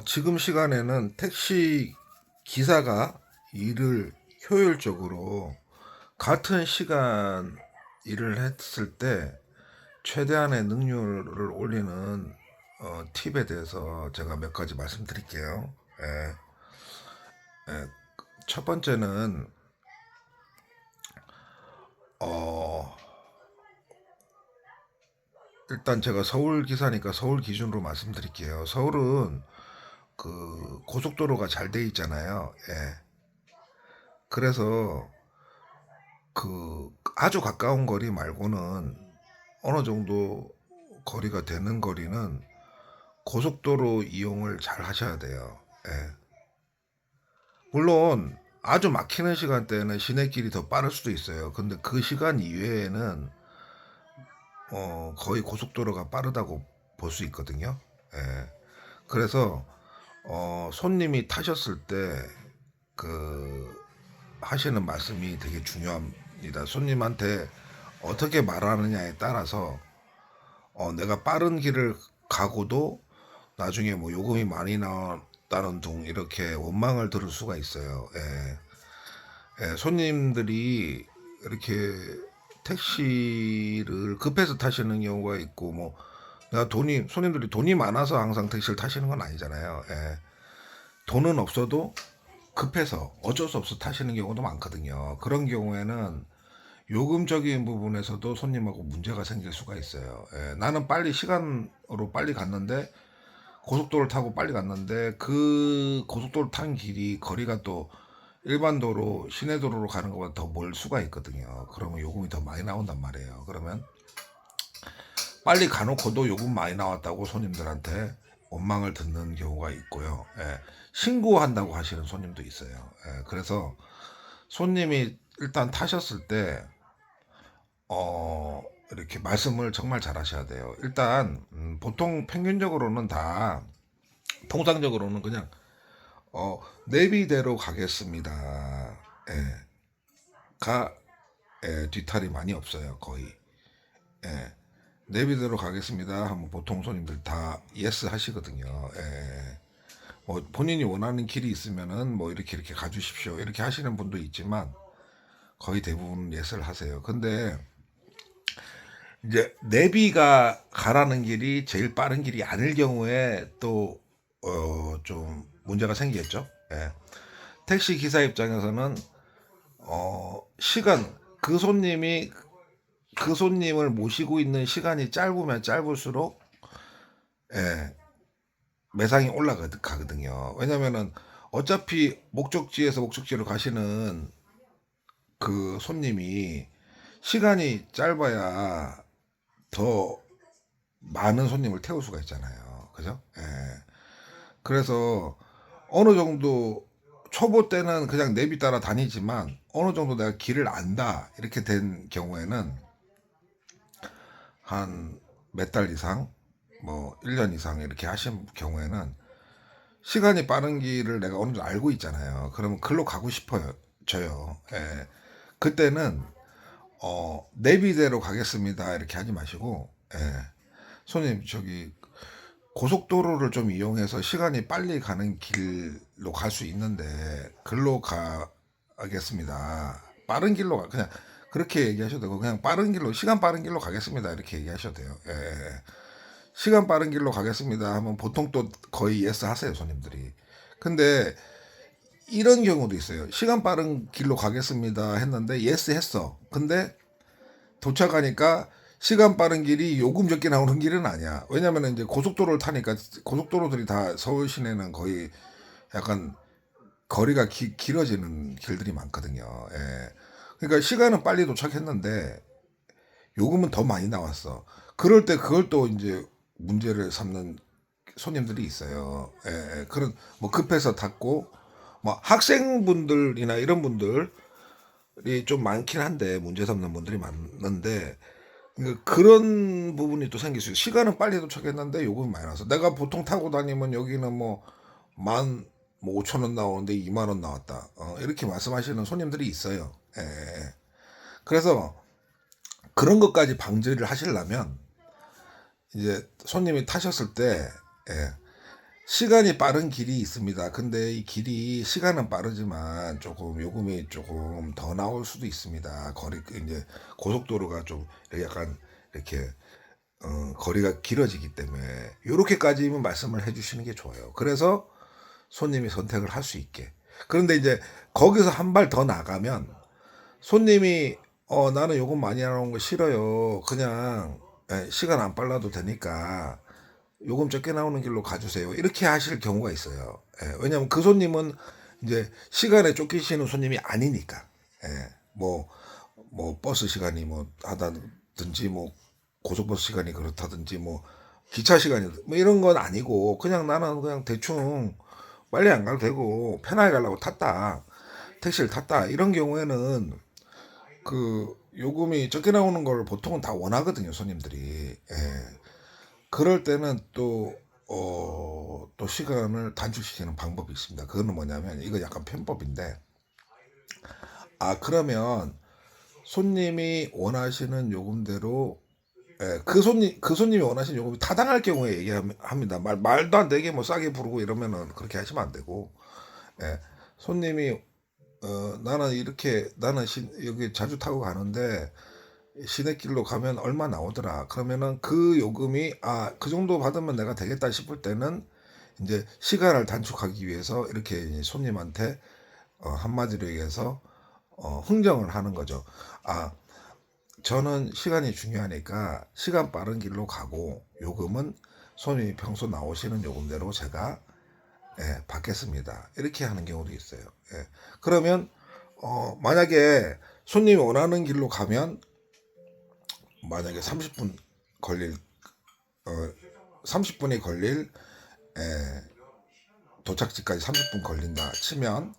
지금 시간에는 택시 기사가 일을 효율적으로 같은 시간 일을 했을 때 최대한의 능률을 올리는 팁에 대해서 제가 몇 가지 말씀드릴게요. 예, 예. 첫 번째는 어, 일단 제가 서울 기사니까 서울 기준으로 말씀드릴게요. 서울은 그 고속도로가 잘 돼 있잖아요. 예. 그래서 그 아주 가까운 거리 말고는 어느 정도 거리가 되는 거리는 고속도로 이용을 잘 하셔야 돼요. 예. 물론 아주 막히는 시간대에는 시내길이 더 빠를 수도 있어요. 근데 그 시간 이외에는 거의 고속도로가 빠르다고 볼 수 있거든요. 예. 그래서 손님이 타셨을 때 그 하시는 말씀이 되게 중요합니다. 손님한테 어떻게 말하느냐에 따라서 내가 빠른 길을 가고도 나중에 뭐 요금이 많이 나왔다는 둥 이렇게 원망을 들을 수가 있어요. 예. 예, 손님들이 이렇게 택시를 급해서 타시는 경우가 있고 뭐 내가 손님들이 돈이 많아서 항상 택시를 타시는 건 아니잖아요. 예. 돈은 없어도 급해서 어쩔 수 없어 타시는 경우도 많거든요. 그런 경우에는 요금적인 부분에서도 손님하고 문제가 생길 수가 있어요. 예, 나는 빨리 시간으로 빨리 갔는데 고속도로를 타고 빨리 갔는데 그 고속도로 탄 길이 거리가 또 일반 도로 시내도로로 가는 것보다 더 멀 수가 있거든요. 그러면 요금이 더 많이 나온단 말이에요. 그러면 빨리 가놓고도 요금 많이 나왔다고 손님들한테 원망을 듣는 경우가 있고요. 예, 신고한다고 하시는 손님도 있어요. 예, 그래서 손님이 일단 타셨을 때 이렇게 말씀을 정말 잘 하셔야 돼요. 일단 보통 평균적으로는 다 통상적으로는 그냥 내비대로 가겠습니다. 예, 가 뒤탈이 많이 없어요. 거의. 예, 내비대로 가겠습니다 하면 보통 손님들 다 예스 하시거든요. 예. 뭐 본인이 원하는 길이 있으면은 뭐 이렇게 가주십시오 이렇게 하시는 분도 있지만 거의 대부분 예스를 하세요. 근데 이제 내비가 가라는 길이 제일 빠른 길이 아닐 경우에 또 좀 문제가 생기겠죠. 예. 택시 기사 입장에서는 시간 그 손님을 모시고 있는 시간이 짧으면 짧을수록 예, 매상이 올라가거든요. 왜냐면은 어차피 목적지에서 목적지로 가시는 그 손님이 시간이 짧아야 더 많은 손님을 태울 수가 있잖아요. 그죠? 예. 그래서 어느 정도 초보 때는 그냥 내비 따라 다니지만 어느 정도 내가 길을 안다 이렇게 된 경우에는 한 몇 달 이상 뭐 1년 이상 이렇게 하신 경우에는 시간이 빠른 길을 내가 어느 정도 알고 있잖아요. 그러면 글로 가고 싶어요. 저요. 예. 그때는 내비대로 가겠습니다 이렇게 하지 마시고 예. 손님 저기 고속도로를 좀 이용해서 시간이 빨리 가는 길로 갈 수 있는데 글로 가겠습니다. 빠른 길로 그냥 그렇게 얘기하셔도 되고 그냥 빠른 길로 시간 빠른 길로 가겠습니다 이렇게 얘기하셔도 돼요. 예. 시간 빠른 길로 가겠습니다 하면 보통 또 거의 예스 하세요 손님들이. 근데 이런 경우도 있어요. 시간 빠른 길로 가겠습니다 했는데 예스 했어. 근데 도착하니까 시간 빠른 길이 요금 적게 나오는 길은 아니야. 왜냐면 이제 고속도로를 타니까 고속도로들이 다 서울 시내는 거의 약간 거리가 길어지는 길들이 많거든요. 예. 그러니까 시간은 빨리 도착했는데 요금은 더 많이 나왔어. 그럴 때 그걸 또 이제 문제를 삼는 손님들이 있어요. 예. 그런 뭐 급해서 탔고 뭐 학생분들이나 이런 분들이 좀 많긴 한데 문제 삼는 분들이 많은데 그러니까 그런 부분이 또 생길 수 있어요. 시간은 빨리 도착했는데 요금이 많이 나서 내가 보통 타고 다니면 여기는 뭐 만 뭐 5천 원 나오는데 2만 원 나왔다. 이렇게 말씀하시는 손님들이 있어요. 예. 그래서 그런 것까지 방지를 하시려면 이제 손님이 타셨을 때 예, 시간이 빠른 길이 있습니다. 근데 이 길이 시간은 빠르지만 조금 요금이 조금 더 나올 수도 있습니다. 거리 이제 고속도로가 좀 약간 이렇게 거리가 길어지기 때문에 요렇게까지만 말씀을 해주시는 게 좋아요. 그래서 손님이 선택을 할 수 있게. 그런데 이제 거기서 한 발 더 나가면 손님이 나는 요금 많이 나오는 거 싫어요. 그냥 시간 안 빨라도 되니까 요금 적게 나오는 길로 가주세요. 이렇게 하실 경우가 있어요. 왜냐하면 그 손님은 이제 시간에 쫓기시는 손님이 아니니까. 예, 뭐, 뭐 버스 시간이 뭐 하다든지 뭐 고속버스 시간이 그렇다든지 뭐 기차 시간이 뭐 이런 건 아니고 그냥 나는 그냥 대충 빨리 안 가도 되고 편하게 가려고 탔다. 택시를 탔다. 이런 경우에는 그 요금이 적게 나오는 걸 보통은 다 원하거든요, 손님들이. 예. 그럴 때는 또 시간을 단축시키는 방법이 있습니다. 그거는 뭐냐면, 이거 약간 편법인데, 그러면 손님이 원하시는 요금대로, 그 손님이 원하시는 요금이 타당할 경우에 얘기합니다. 말도 안 되게 뭐 싸게 부르고 이러면은 그렇게 하시면 안 되고, 예, 손님이, 여기 자주 타고 가는데, 시내길로 가면 얼마 나오더라. 그러면은 그 요금이 그 정도 받으면 내가 되겠다 싶을 때는 이제 시간을 단축하기 위해서 이렇게 이제 손님한테 한마디로 얘기해서 흥정을 하는 거죠. 아, 저는 시간이 중요하니까 시간 빠른 길로 가고 요금은 손님이 평소 나오시는 요금대로 제가 받겠습니다. 이렇게 하는 경우도 있어요. 그러면 만약에 손님이 원하는 길로 가면 만약에 30분 걸릴 어, 30분이 걸릴 도착지까지 30분 걸린다 치면,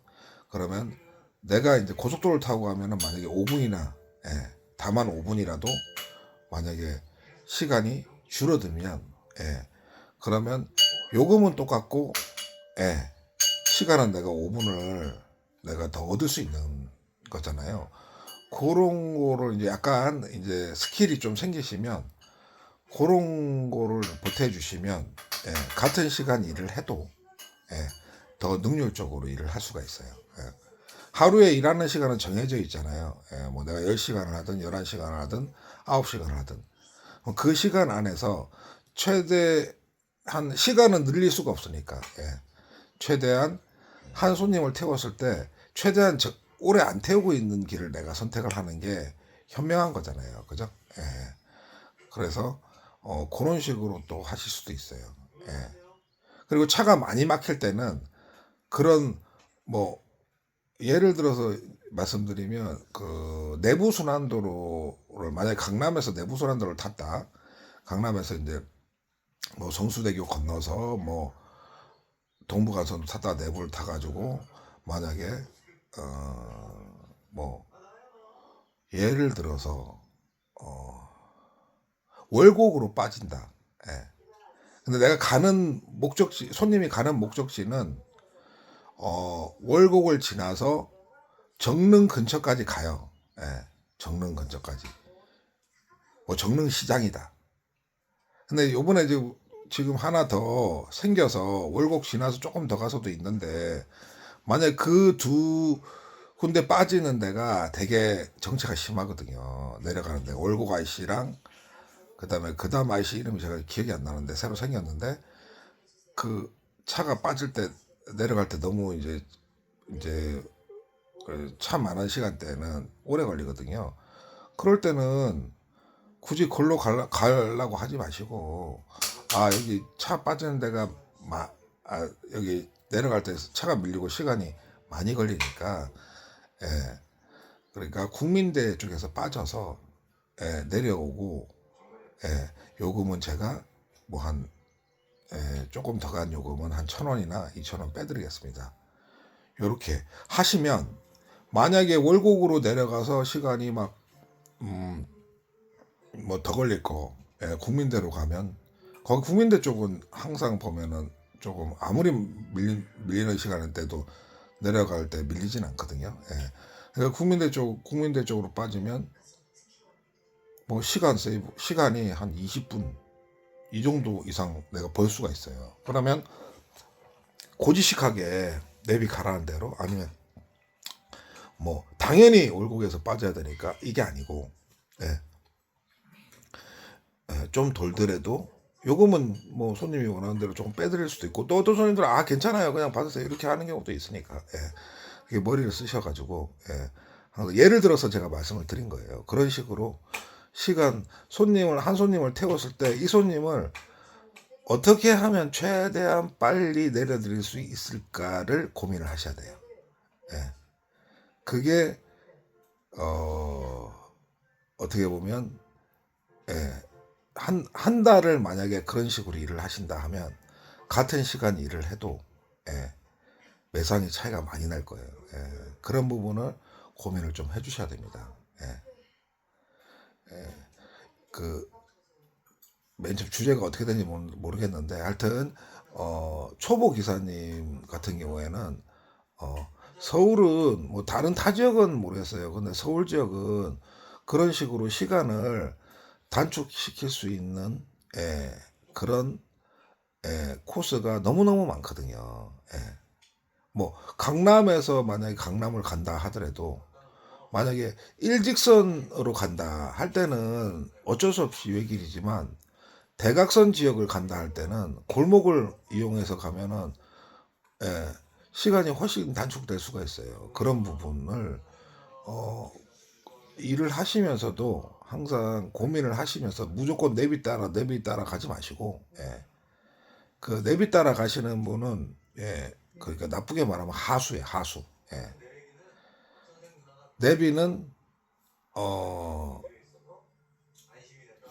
그러면 내가 이제 고속도로를 타고 가면은 만약에 5분이나 다만 5분이라도 만약에 시간이 줄어들면 그러면 요금은 똑같고 시간은 내가 5분을 내가 더 얻을 수 있는 거잖아요. 그런 거를 이제 약간 이제 스킬이 좀 생기시면 그런 거를 보태주시면 같은 시간 일을 해도 더 능률적으로 일을 할 수가 있어요. 하루에 일하는 시간은 정해져 있잖아요. 뭐 내가 10시간을 하든 11시간을 하든 9시간을 하든 그 시간 안에서 최대한 시간은 늘릴 수가 없으니까 최대한 한 손님을 태웠을 때 최대한 오래 안 태우고 있는 길을 내가 선택을 하는 게 현명한 거잖아요. 그죠? 그래서 그런 식으로 또 하실 수도 있어요. 그리고 차가 많이 막힐 때는 그런 뭐 예를 들어서 말씀드리면 그 내부 순환도로를 만약에 강남에서 내부 순환도로를 탔다. 강남에서 이제 뭐 성수대교 건너서 뭐 동부간선도 탔다 내부를 타가지고 만약에 뭐 예를 들어서 월곡으로 빠진다. 근데 내가 가는 목적지, 손님이 가는 목적지는 월곡을 지나서 정릉 근처까지 가요. 정릉 근처까지. 뭐 정릉 시장이다. 근데 요번에 지금 하나 더 생겨서 월곡 지나서 조금 더 가서도 있는데, 만약 그 두 군데 빠지는 데가 되게 정체가 심하거든요. 내려가는데 월곡 IC랑 그다음에 그다음 IC 이름이 제가 기억이 안 나는데 새로 생겼는데, 그 차가 빠질 때 내려갈 때 너무 이제 차 많은 시간대는 오래 걸리거든요. 그럴 때는 굳이 걸로 가려고 하지 마시고, 여기 차 빠지는 데가 여기 내려갈 때 차가 밀리고 시간이 많이 걸리니까 그러니까 국민대 쪽에서 빠져서 내려오고 요금은 제가 뭐 한 조금 더 간 요금은 한 1,000원이나 2,000원 빼드리겠습니다. 요렇게 하시면, 만약에 월곡으로 내려가서 시간이 막 뭐 더 걸릴 거 국민대로 가면, 거기 국민대 쪽은 항상 보면은 조금 아무리 밀리는 시간대도 내려갈 때 밀리진 않거든요. 그러니까 국민대 쪽으로 빠지면 뭐 시간이 한 20분 이 정도 이상 내가 벌 수가 있어요. 그러면 고지식하게 내비 가라는 대로 아니면 뭐 당연히 월곡에서 빠져야 되니까 이게 아니고 예, 좀 돌더라도 요금은 뭐 손님이 원하는 대로 조금 빼드릴 수도 있고 또 어떤 손님들은 아 괜찮아요 그냥 받으세요 이렇게 하는 경우도 있으니까 예, 이게 머리를 쓰셔가지고 예를 들어서 제가 말씀을 드린 거예요. 그런 식으로 시간 손님을 한 손님을 태웠을 때 이 손님을 어떻게 하면 최대한 빨리 내려드릴 수 있을까를 고민을 하셔야 돼요. 예. 그게 어떻게 보면 예, 한 달을 만약에 그런 식으로 일을 하신다 하면 같은 시간 일을 해도 예, 매상이 차이가 많이 날 거예요. 예, 그런 부분을 고민을 좀 해주셔야 됩니다. 예, 그 맨 처음 주제가 어떻게 되는지 모르겠는데 하여튼 초보 기사님 같은 경우에는 어, 서울은 뭐 다른 타 지역은 모르겠어요. 근데 서울 지역은 그런 식으로 시간을 단축시킬 수 있는 예, 그런 코스가 너무너무 많거든요. 예. 뭐 강남에서 만약에 강남을 간다 하더라도 만약에 일직선으로 간다 할 때는 어쩔 수 없이 외길이지만 대각선 지역을 간다 할 때는 골목을 이용해서 가면은 예, 시간이 훨씬 단축될 수가 있어요. 그런 부분을 어, 일을 하시면서도 항상 고민을 하시면서 무조건 내비 따라 가지 마시고 그 내비 따라 가시는 분은 그러니까 나쁘게 말하면 하수예 하수. 내비는 어,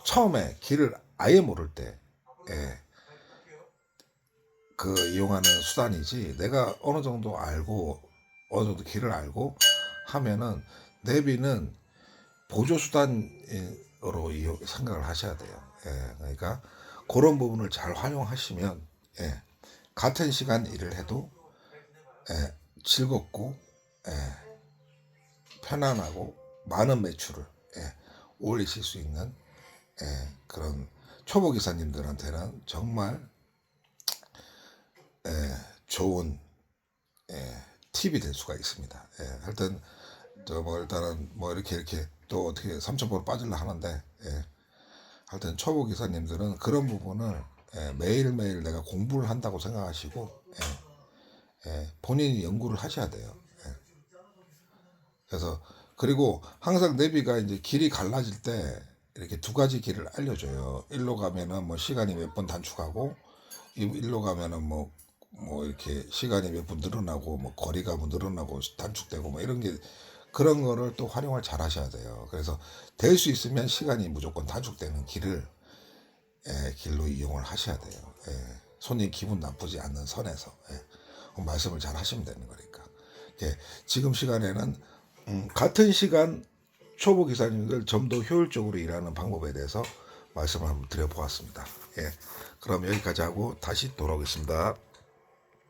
처음에 길을 아예 모를 때 그 이용하는 수단이지 내가 어느 정도 알고 어느 정도 길을 알고 하면은 내비는 보조 수단으로 생각을 하셔야 돼요. 그러니까 그런 부분을 잘 활용하시면 같은 시간 일을 해도 즐겁고 편안하고 많은 매출을 올리실 수 있는 그런 초보 기사님들한테는 정말 좋은 팁이 될 수가 있습니다. 하여튼 저 뭐 일단은 뭐 이렇게 또 어떻게 3,000% 빠질라 하는데 하여튼 초보 기사님들은 그런 부분을 매일매일 내가 공부를 한다고 생각하시고 본인이 연구를 하셔야 돼요. 그래서 그리고 항상 내비가 이제 길이 갈라질 때 이렇게 두 가지 길을 알려줘요. 일로 가면은 뭐 시간이 몇 번 단축하고 일로 가면은 뭐 이렇게 시간이 몇 분 늘어나고 뭐 거리가 뭐 늘어나고 단축되고 뭐 이런 게 그런 거를 또 활용을 잘 하셔야 돼요. 그래서 될 수 있으면 시간이 무조건 단축되는 길로 이용을 하셔야 돼요. 손님 기분 나쁘지 않는 선에서 말씀을 잘 하시면 되는 거니까. 지금 시간에는 같은 시간 초보 기사님들 좀 더 효율적으로 일하는 방법에 대해서 말씀을 한번 드려보았습니다. 그럼 여기까지 하고 다시 돌아오겠습니다.